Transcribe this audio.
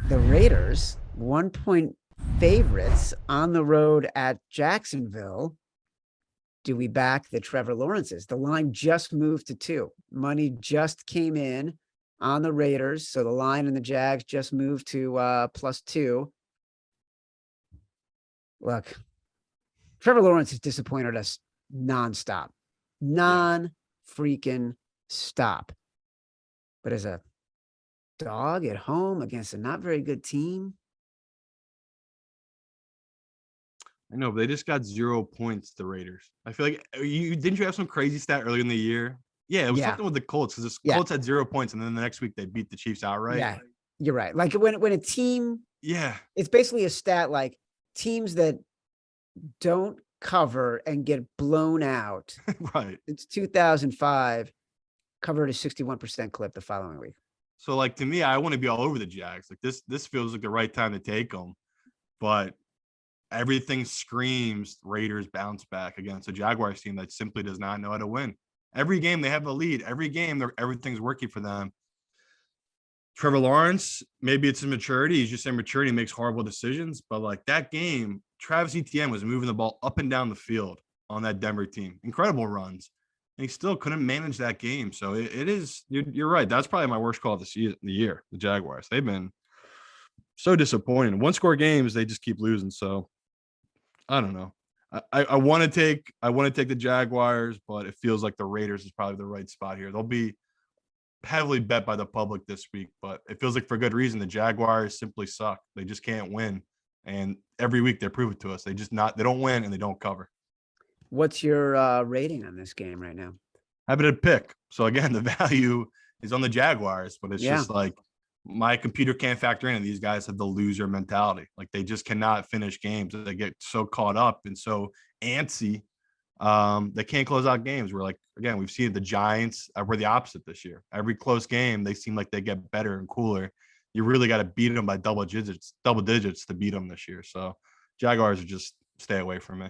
the Raiders, 1-point favorites on the road at Jacksonville. Do we back the Trevor Lawrences? The line just moved to 2. Money just came in on the Raiders. So the line and the Jags just moved to +2. Look, Trevor Lawrence has disappointed us nonstop. Non-freaking stop. But as a dog at home against a not very good team. I know, but they just got 0 points, the Raiders. I feel like didn't you have some crazy stat earlier in the year? Yeah, it was something with the Colts because the Colts had 0 points, and then the next week they beat the Chiefs outright. Yeah, you're right. Like when a team, it's basically a stat like teams that don't cover and get blown out. Right. It's 2005, covered a 61% clip the following week. So, like, to me, I want to be all over the Jags. Like, this feels like the right time to take them. But everything screams Raiders bounce back against a Jaguars team that simply does not know how to win. Every game they have a lead. Every game everything's working for them. Trevor Lawrence, maybe it's his maturity. He's just immaturity, makes horrible decisions. But like that game, Travis Etienne was moving the ball up and down the field on that Denver team. Incredible runs. And he still couldn't manage that game. So it is, you're right. That's probably my worst call of the year, the Jaguars. They've been so disappointing. 1-score games, they just keep losing. So I don't know. I want to take the Jaguars, but it feels like the Raiders is probably the right spot here. They'll be heavily bet by the public this week, but it feels like for good reason. The Jaguars simply suck. They just can't win. And every week they prove it to us. They don't win and they don't cover. What's your rating on this game right now? I have it at pick. So again, the value is on the Jaguars, but it's just like my computer can't factor in, and these guys have the loser mentality. Like they just cannot finish games. They get so caught up and so antsy. They can't close out games. We're like, again, we've seen the Giants were the opposite this year. Every close game, they seem like they get better and cooler. You really got to beat them by double digits to beat them this year. So Jaguars are just stay away from me.